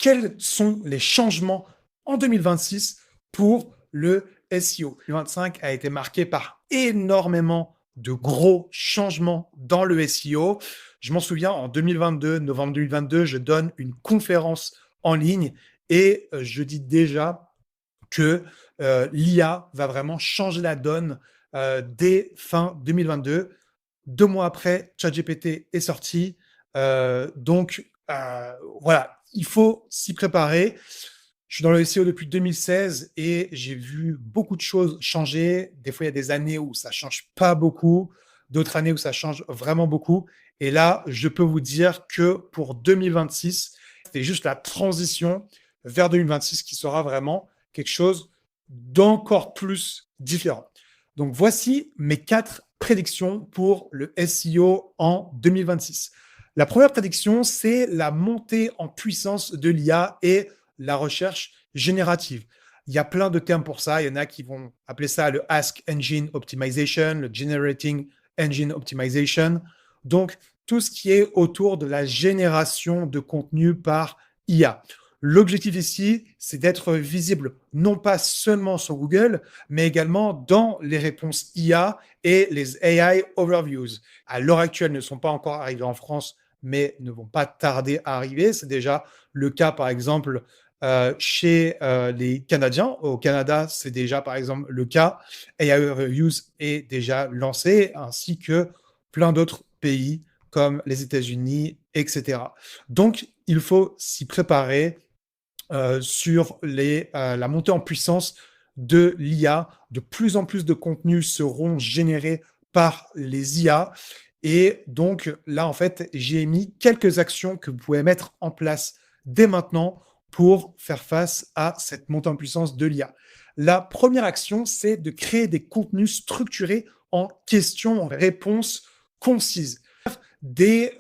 quels sont les changements en 2026 pour le SEO. 2025 a été marqué par énormément de gros changements dans le SEO. Je m'en souviens, en 2022, novembre 2022, je donne une conférence en ligne et je dis déjà que l'IA va vraiment changer la donne dès fin 2022. 2 mois après, ChatGPT est sorti. Voilà, il faut s'y préparer. Je suis dans le SEO depuis 2016 et j'ai vu beaucoup de choses changer. Des fois, il y a des années où ça change pas beaucoup, d'autres années où ça change vraiment beaucoup. Et là, je peux vous dire que pour 2026, c'est juste la transition vers 2026 qui sera vraiment quelque chose d'encore plus différent. Donc, voici mes 4 prédictions pour le SEO en 2026. La première prédiction, c'est la montée en puissance de l'IA et la recherche générative. Il y a plein de termes pour ça. Il y en a qui vont appeler ça le Ask Engine Optimization, le Generating Engine Optimization. Donc, tout ce qui est autour de la génération de contenu par IA. L'objectif ici, c'est d'être visible non pas seulement sur Google, mais également dans les réponses IA et les AI Overviews. À l'heure actuelle, ne sont pas encore arrivés en France, mais ne vont pas tarder à arriver. C'est déjà le cas, par exemple, chez les Canadiens. Au Canada, c'est déjà, par exemple, le cas. AI Overviews est déjà lancé, ainsi que plein d'autres pays comme les États-Unis, etc. Donc, il faut s'y préparer sur la montée en puissance de l'IA. De plus en plus de contenus seront générés par les IA. Et donc là, en fait, j'ai mis quelques actions que vous pouvez mettre en place dès maintenant pour faire face à cette montée en puissance de l'IA. La première action, c'est de créer des contenus structurés en questions-réponses concises. Des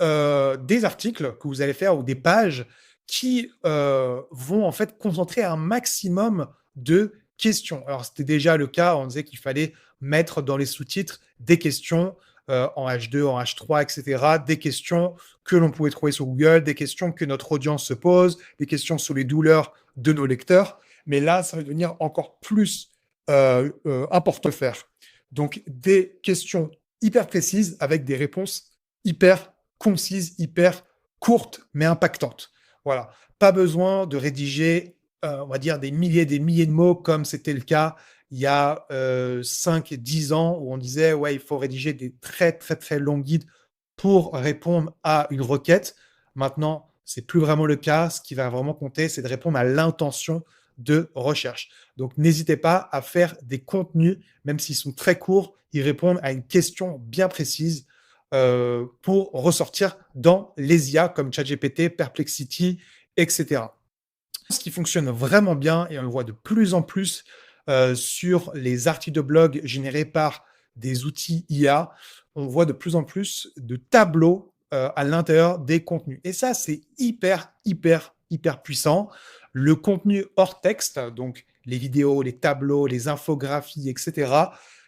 articles que vous allez faire ou des pages qui vont en fait concentrer un maximum de questions. Alors, c'était déjà le cas, on disait qu'il fallait mettre dans les sous-titres des questions en H2, en H3, etc., des questions que l'on pouvait trouver sur Google, des questions que notre audience se pose, des questions sur les douleurs de nos lecteurs. Mais là, ça va devenir encore plus important de faire. Donc, des questions hyper précises avec des réponses hyper concises, hyper courtes, mais impactantes. Voilà. Pas besoin de rédiger, on va dire, des milliers de mots comme c'était le cas il y a 5-10 ans où on disait, ouais, il faut rédiger des très, très, très longs guides pour répondre à une requête. Maintenant, c'est plus vraiment le cas. Ce qui va vraiment compter, c'est de répondre à l'intention de recherche. Donc, n'hésitez pas à faire des contenus, même s'ils sont très courts, ils répondent à une question bien précise pour ressortir dans les IA comme ChatGPT, Perplexity, etc. Ce qui fonctionne vraiment bien, et on le voit de plus en plus sur les articles de blog générés par des outils IA, on voit de plus en plus de tableaux à l'intérieur des contenus. Et ça, c'est hyper, hyper, hyper puissant. Le contenu hors texte, donc les vidéos, les tableaux, les infographies, etc.,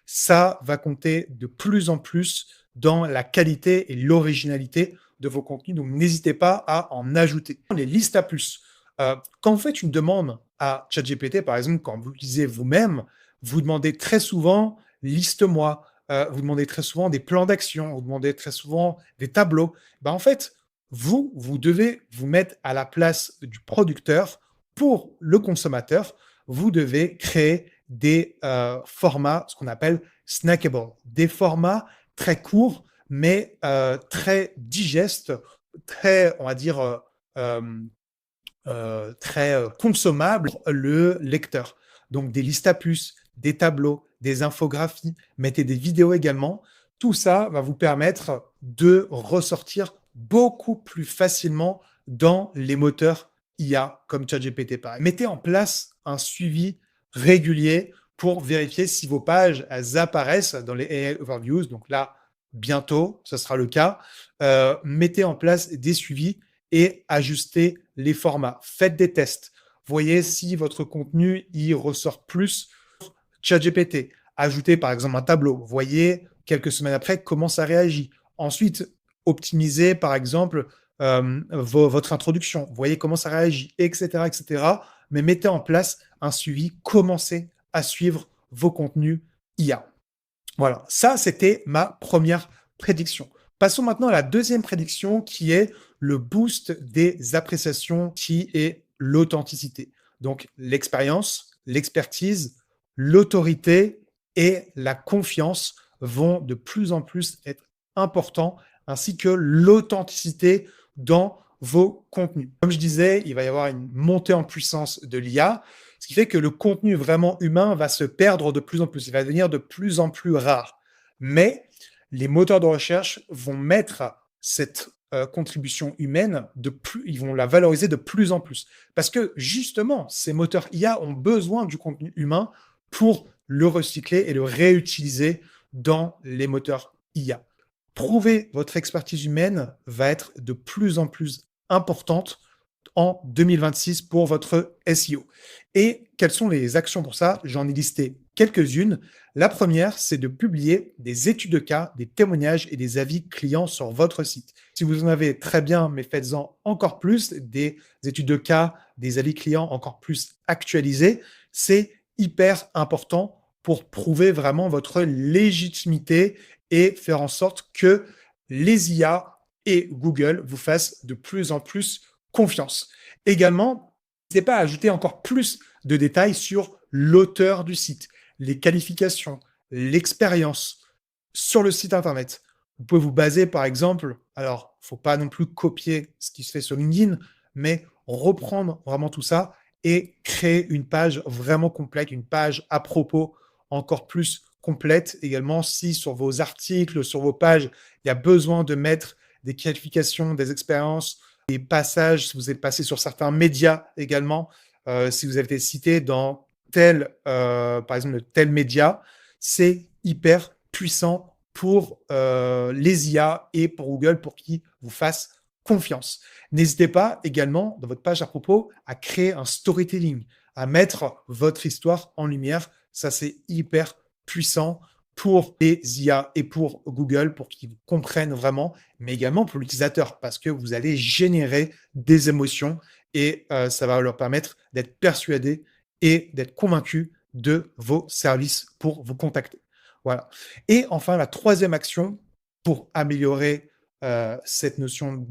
ça va compter de plus en plus dans la qualité et l'originalité de vos contenus. Donc, n'hésitez pas à en ajouter. Les listes à plus. Quand vous faites une demande à ChatGPT, par exemple, quand vous l'utilisez vous-même, vous demandez très souvent « liste-moi », vous demandez très souvent des plans d'action, vous demandez très souvent des tableaux. En fait, vous devez vous mettre à la place du producteur pour le consommateur. Vous devez créer des formats, ce qu'on appelle snackable, des formats très courts, mais très digestes, très, on va dire, très consommable le lecteur. Donc des listes à puces, des tableaux, des infographies, mettez des vidéos également. Tout ça va vous permettre de ressortir beaucoup plus facilement dans les moteurs IA comme ChatGPT. Mettez en place un suivi régulier pour vérifier si vos pages elles apparaissent dans les AI Overviews. Donc là, bientôt, ce sera le cas. Mettez en place des suivis et ajustez les formats. Faites des tests. Voyez si votre contenu y ressort plus. ChatGPT, ajoutez par exemple un tableau. Voyez quelques semaines après comment ça réagit. Ensuite, optimisez par exemple votre introduction, voyez comment ça réagit, etc., etc. Mais mettez en place un suivi, commencez à suivre vos contenus IA. Voilà, ça c'était ma première prédiction. Passons maintenant à la deuxième prédiction qui est le boost des appréciations, qui est l'authenticité. Donc l'expérience, l'expertise, l'autorité et la confiance vont de plus en plus être importants, ainsi que l'authenticité dans vos contenus. Comme je disais, il va y avoir une montée en puissance de l'IA, ce qui fait que le contenu vraiment humain va se perdre de plus en plus, il va devenir de plus en plus rare. Mais les moteurs de recherche vont mettre cette contribution humaine, ils vont la valoriser de plus en plus. Parce que justement, ces moteurs IA ont besoin du contenu humain pour le recycler et le réutiliser dans les moteurs IA. Prouver votre expertise humaine va être de plus en plus importante en 2026 pour votre SEO. Et quelles sont les actions pour ça? J'en ai listé quelques-unes. La première, c'est de publier des études de cas, des témoignages et des avis clients sur votre site. Si vous en avez, très bien, mais faites-en encore plus, des études de cas, des avis clients encore plus actualisés. C'est hyper important pour prouver vraiment votre légitimité et faire en sorte que les IA et Google vous fassent de plus en plus confiance. Également, n'hésitez pas à ajouter encore plus de détails sur l'auteur du site, les qualifications, l'expérience sur le site internet. Vous pouvez vous baser, par exemple, alors, il ne faut pas non plus copier ce qui se fait sur LinkedIn, mais reprendre vraiment tout ça et créer une page vraiment complète, une page à propos encore plus complète. Également, si sur vos articles, sur vos pages, il y a besoin de mettre des qualifications, des expériences, des passages, si vous êtes passé sur certains médias également, si vous avez été cité dans par exemple, tel média, c'est hyper puissant pour les IA et pour Google pour qu'ils vous fassent confiance. N'hésitez pas également, dans votre page à propos, à créer un storytelling, à mettre votre histoire en lumière. Ça, c'est hyper puissant pour les IA et pour Google, pour qu'ils comprennent vraiment, mais également pour l'utilisateur, parce que vous allez générer des émotions et ça va leur permettre d'être persuadés et d'être convaincus de vos services pour vous contacter. Voilà. Et enfin, la troisième action pour améliorer cette notion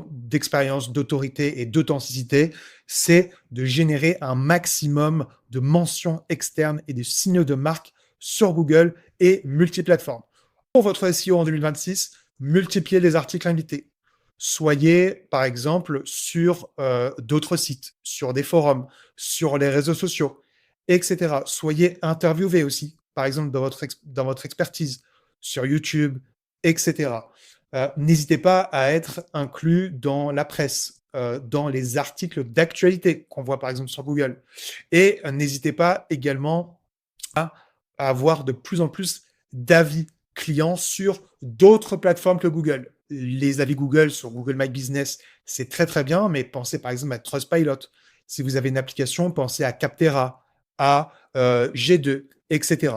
d'expérience, d'autorité et d'authenticité, c'est de générer un maximum de mentions externes et de signaux de marque sur Google et multiplateformes. Pour votre SEO en 2026, multipliez les articles invités. Soyez, par exemple, sur d'autres sites, sur des forums, sur les réseaux sociaux, etc. Soyez interviewé aussi, par exemple, dans votre expertise, sur YouTube, etc. N'hésitez pas à être inclus dans la presse, dans les articles d'actualité qu'on voit, par exemple, sur Google. Et n'hésitez pas également à avoir de plus en plus d'avis clients sur d'autres plateformes que Google. Les avis Google sur Google My Business, c'est très très bien, mais pensez par exemple à Trustpilot. Si vous avez une application, pensez à Capterra, à G2, etc.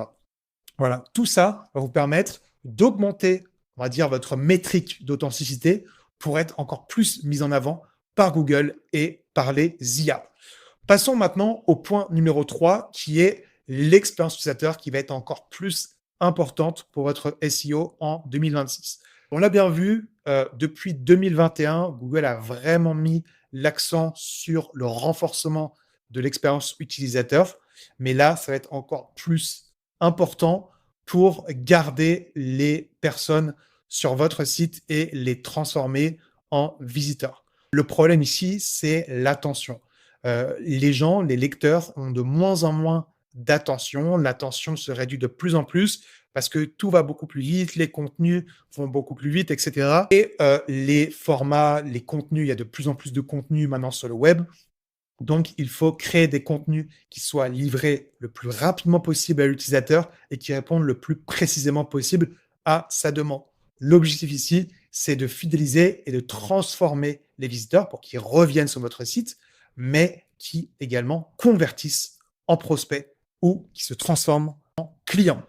Voilà, tout ça va vous permettre d'augmenter, on va dire, votre métrique d'authenticité pour être encore plus mise en avant par Google et par les IA. Passons maintenant au point numéro 3, qui est l'expérience utilisateur, qui va être encore plus importante pour votre SEO en 2026. On l'a bien vu, depuis 2021, Google a vraiment mis l'accent sur le renforcement de l'expérience utilisateur, mais là, ça va être encore plus important pour garder les personnes sur votre site et les transformer en visiteurs. Le problème ici, c'est l'attention. Les gens, les lecteurs ont de moins en moins d'attention. L'attention se réduit de plus en plus parce que tout va beaucoup plus vite, les contenus vont beaucoup plus vite, etc. Et les formats, les contenus, il y a de plus en plus de contenus maintenant sur le web. Donc, il faut créer des contenus qui soient livrés le plus rapidement possible à l'utilisateur et qui répondent le plus précisément possible à sa demande. L'objectif ici, c'est de fidéliser et de transformer les visiteurs pour qu'ils reviennent sur votre site, mais qui également convertissent en prospects ou qui se transforment en clients.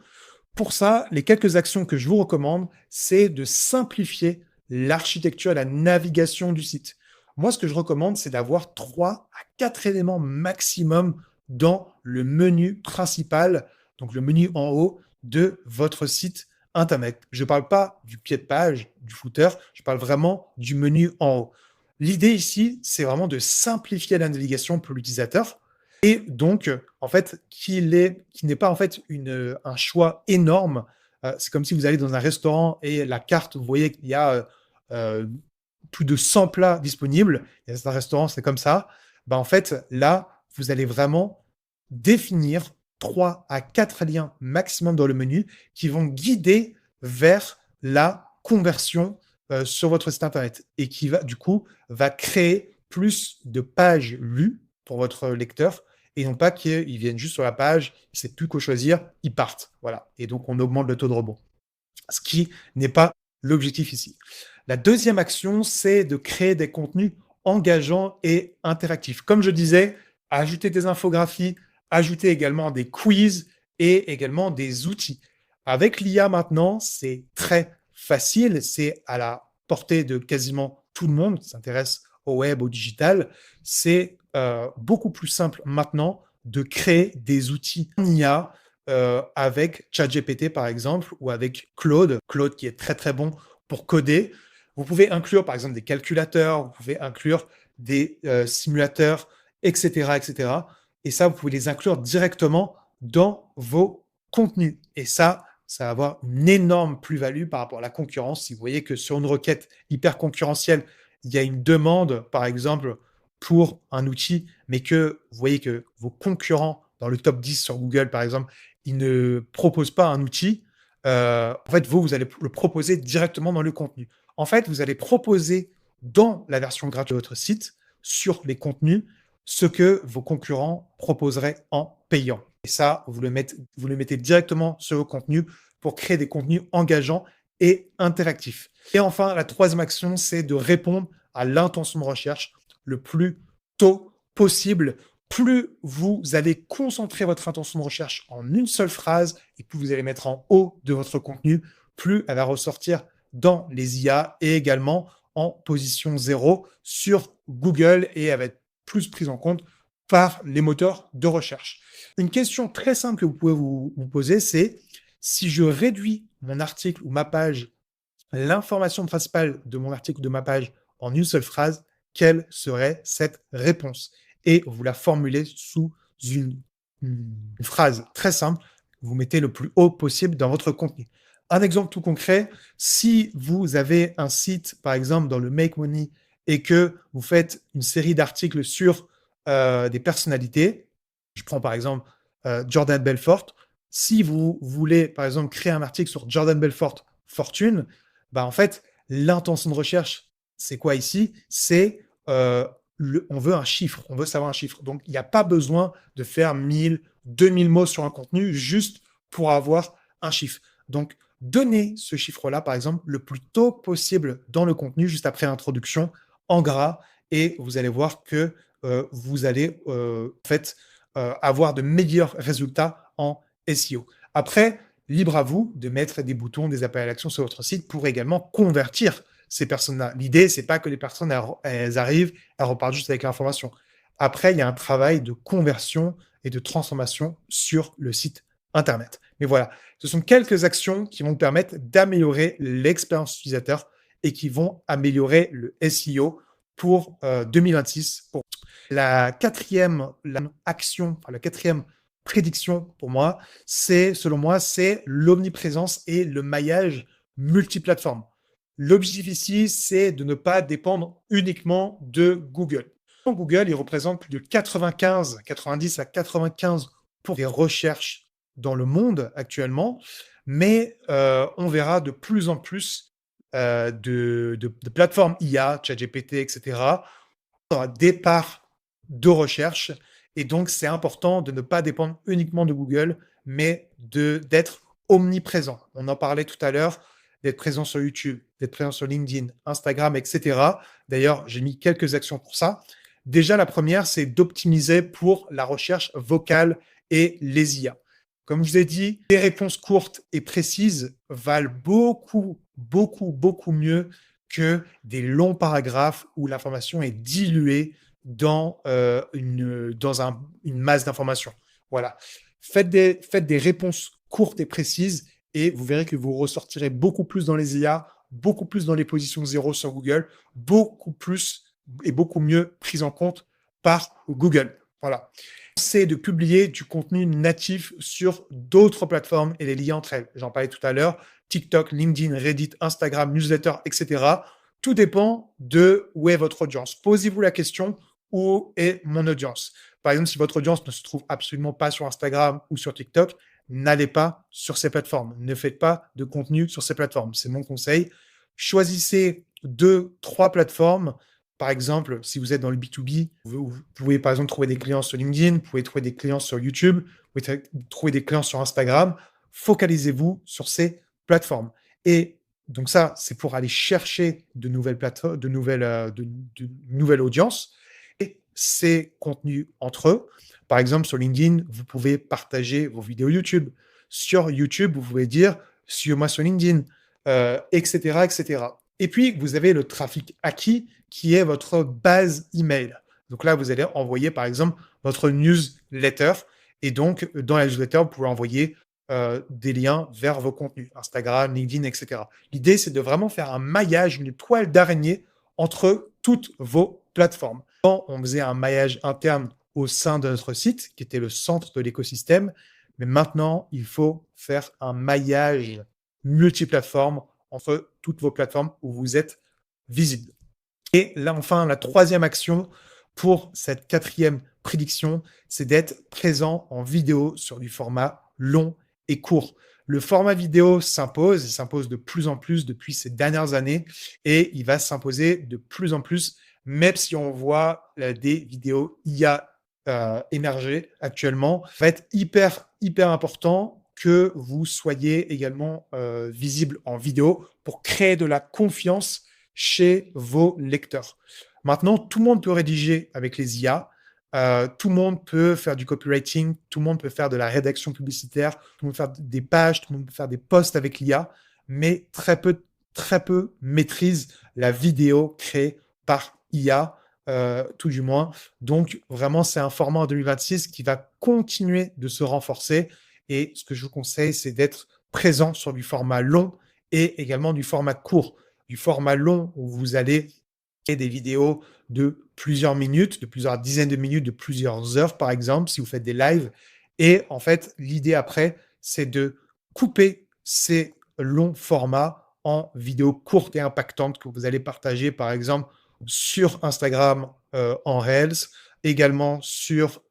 Pour ça, les quelques actions que je vous recommande, c'est de simplifier l'architecture et la navigation du site. Moi, ce que je recommande, c'est d'avoir 3 à 4 éléments maximum dans le menu principal, donc le menu en haut de votre site internet. Je ne parle pas du pied de page, du footer, je parle vraiment du menu en haut. L'idée ici, c'est vraiment de simplifier la navigation pour l'utilisateur et donc, en fait, qu'il n'ait pas en fait un choix énorme. C'est comme si vous allez dans un restaurant et la carte, vous voyez qu'il y a euh, plus de 100 plats disponibles. Et dans un restaurant, c'est comme ça. En fait, là, vous allez vraiment définir 3 à 4 liens maximum dans le menu qui vont guider vers la conversion sur votre site internet et qui va, du coup, va créer plus de pages lues pour votre lecteur et non pas qu'ils viennent juste sur la page, ils ne savent plus quoi choisir, ils partent. Voilà. Et donc, on augmente le taux de rebond. Ce qui n'est pas l'objectif ici. La deuxième action, c'est de créer des contenus engageants et interactifs. Comme je disais, ajouter des infographies, ajouter également des quiz et également des outils. Avec l'IA maintenant, c'est très facile, c'est à la portée de quasiment tout le monde qui s'intéresse au web, au digital. C'est beaucoup plus simple maintenant de créer des outils en IA avec ChatGPT par exemple ou avec Claude qui est très très bon pour coder. Vous pouvez inclure par exemple des calculateurs, vous pouvez inclure des simulateurs, etc., etc. Et ça, vous pouvez les inclure directement dans vos contenus. Et ça va avoir une énorme plus-value par rapport à la concurrence. Si vous voyez que sur une requête hyper concurrentielle, il y a une demande, par exemple, pour un outil, mais que vous voyez que vos concurrents dans le top 10 sur Google, par exemple, ils ne proposent pas un outil, en fait, vous allez le proposer directement dans le contenu. En fait, vous allez proposer dans la version gratuite de votre site, sur les contenus, ce que vos concurrents proposeraient en payant. Et ça, vous le mettez directement sur vos contenus pour créer des contenus engageants et interactifs. Et enfin, la troisième action, c'est de répondre à l'intention de recherche le plus tôt possible. Plus vous allez concentrer votre intention de recherche en une seule phrase et plus vous allez mettre en haut de votre contenu, plus elle va ressortir dans les IA et également en position 0 sur Google et elle va être plus prise en compte par les moteurs de recherche. Une question très simple que vous pouvez vous poser, c'est si je réduis mon article ou ma page, l'information principale de mon article ou de ma page en une seule phrase, quelle serait cette réponse? Et vous la formulez sous une phrase très simple, vous mettez le plus haut possible dans votre contenu. Un exemple tout concret, si vous avez un site, par exemple, dans le Make Money, et que vous faites une série d'articles sur des personnalités, je prends par exemple Jordan Belfort, si vous voulez, par exemple, créer un article sur Jordan Belfort fortune, en fait, l'intention de recherche, c'est quoi ici? C'est on veut un chiffre, on veut savoir un chiffre. Donc, il n'y a pas besoin de faire 1000, 2000 mots sur un contenu juste pour avoir un chiffre. Donc, donnez ce chiffre-là, par exemple, le plus tôt possible dans le contenu, juste après l'introduction, en gras, et vous allez voir que vous allez en fait avoir de meilleurs résultats en SEO. Après, libre à vous de mettre des boutons, des appels à l'action sur votre site pour également convertir ces personnes-là. L'idée, c'est pas que les personnes elles arrivent, elles repartent juste avec l'information. Après, il y a un travail de conversion et de transformation sur le site Internet. Mais voilà, ce sont quelques actions qui vont permettre d'améliorer l'expérience utilisateur et qui vont améliorer le SEO pour 2026. La quatrième action, la quatrième prédiction pour moi, selon moi, c'est l'omniprésence et le maillage multiplateforme. L'objectif ici, c'est de ne pas dépendre uniquement de Google. Google, il représente plus de 90 à 95 pour des recherches dans le monde actuellement, mais on verra de plus en plus de plateformes IA, ChatGPT, etc., un départ de recherche. Et donc, c'est important de ne pas dépendre uniquement de Google, mais d'être omniprésent. On en parlait tout à l'heure, d'être présent sur YouTube, d'être présent sur LinkedIn, Instagram, etc. D'ailleurs, j'ai mis quelques actions pour ça. Déjà, la première, c'est d'optimiser pour la recherche vocale et les IA. Comme je vous ai dit, les réponses courtes et précises valent beaucoup, beaucoup, beaucoup mieux que des longs paragraphes où l'information est diluée dans, une masse d'informations. Voilà. Faites des réponses courtes et précises et vous verrez que vous ressortirez beaucoup plus dans les IA, beaucoup plus dans les positions zéro sur Google, beaucoup plus et beaucoup mieux prises en compte par Google. Voilà. C'est de publier du contenu natif sur d'autres plateformes et les lier entre elles. J'en parlais tout à l'heure. TikTok, LinkedIn, Reddit, Instagram, newsletter, etc. Tout dépend de où est votre audience. Posez-vous la question, où est mon audience? Par exemple, si votre audience ne se trouve absolument pas sur Instagram ou sur TikTok, n'allez pas sur ces plateformes. Ne faites pas de contenu sur ces plateformes. C'est mon conseil. Choisissez 2, 3 plateformes. Par exemple, si vous êtes dans le B2B, vous pouvez par exemple trouver des clients sur LinkedIn, vous pouvez trouver des clients sur YouTube, vous pouvez trouver des clients sur Instagram. Focalisez-vous sur ces plateformes. Et donc ça, c'est pour aller chercher de nouvelles plateformes, de nouvelles audiences et ces contenus entre eux. Par exemple, sur LinkedIn, vous pouvez partager vos vidéos YouTube. Sur YouTube, vous pouvez dire suivez-moi sur LinkedIn, etc., etc. Et puis, vous avez le trafic acquis qui est votre base email. Donc là, vous allez envoyer, par exemple, votre newsletter. Et donc, dans la newsletter, vous pouvez envoyer des liens vers vos contenus, Instagram, LinkedIn, etc. L'idée, c'est de vraiment faire un maillage, une toile d'araignée entre toutes vos plateformes. Avant, on faisait un maillage interne au sein de notre site, qui était le centre de l'écosystème, mais maintenant, il faut faire un maillage multiplateforme entre toutes vos plateformes où vous êtes visible. Et là, enfin, la troisième action pour cette quatrième prédiction, c'est d'être présent en vidéo sur du format long et court. Le format vidéo s'impose, il s'impose de plus en plus depuis ces dernières années et il va s'imposer de plus en plus, même si on voit des vidéos IA émerger actuellement. Ça va être hyper important que vous soyez également visible en vidéo pour créer de la confiance chez vos lecteurs. Maintenant, tout le monde peut rédiger avec les IA. Tout le monde peut faire du copywriting, tout le monde peut faire de la rédaction publicitaire, tout le monde peut faire des pages, tout le monde peut faire des posts avec l'IA, mais très peu maîtrisent la vidéo créée par IA, tout du moins. Donc, vraiment, c'est un format en 2026 qui va continuer de se renforcer. Et ce que je vous conseille, c'est d'être présent sur du format long et également du format court. Du format long où vous allez créer des vidéos de plusieurs minutes, de plusieurs dizaines de minutes, de plusieurs heures, par exemple, si vous faites des lives. Et en fait, l'idée après, c'est de couper ces longs formats en vidéos courtes et impactantes que vous allez partager, par exemple, sur Instagram en Reels, également sur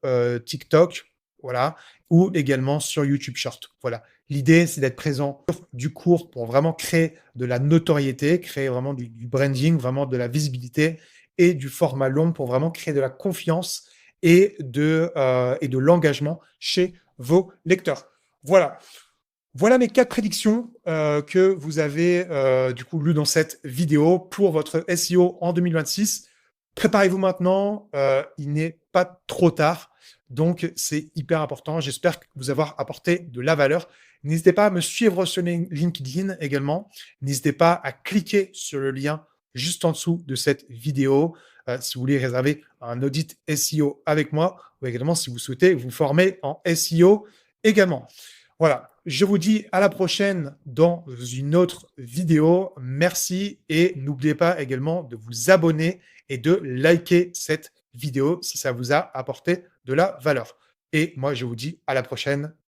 TikTok, voilà, ou également sur YouTube Short. Voilà. L'idée, c'est d'être présent sur du court pour vraiment créer de la notoriété, créer vraiment du branding, vraiment de la visibilité et du format long pour vraiment créer de la confiance et de l'engagement chez vos lecteurs. Voilà. Voilà mes 4 prédictions que vous avez du coup lues dans cette vidéo pour votre SEO en 2026. Préparez-vous maintenant, il n'est pas trop tard, donc c'est hyper important. J'espère vous avoir apporté de la valeur. N'hésitez pas à me suivre sur LinkedIn également. N'hésitez pas à cliquer sur le lien juste en dessous de cette vidéo si vous voulez réserver un audit SEO avec moi ou également si vous souhaitez vous former en SEO également. Voilà, je vous dis à la prochaine dans une autre vidéo. Merci et n'oubliez pas également de vous abonner et de liker cette vidéo si ça vous a apporté de la valeur. Et moi, je vous dis à la prochaine.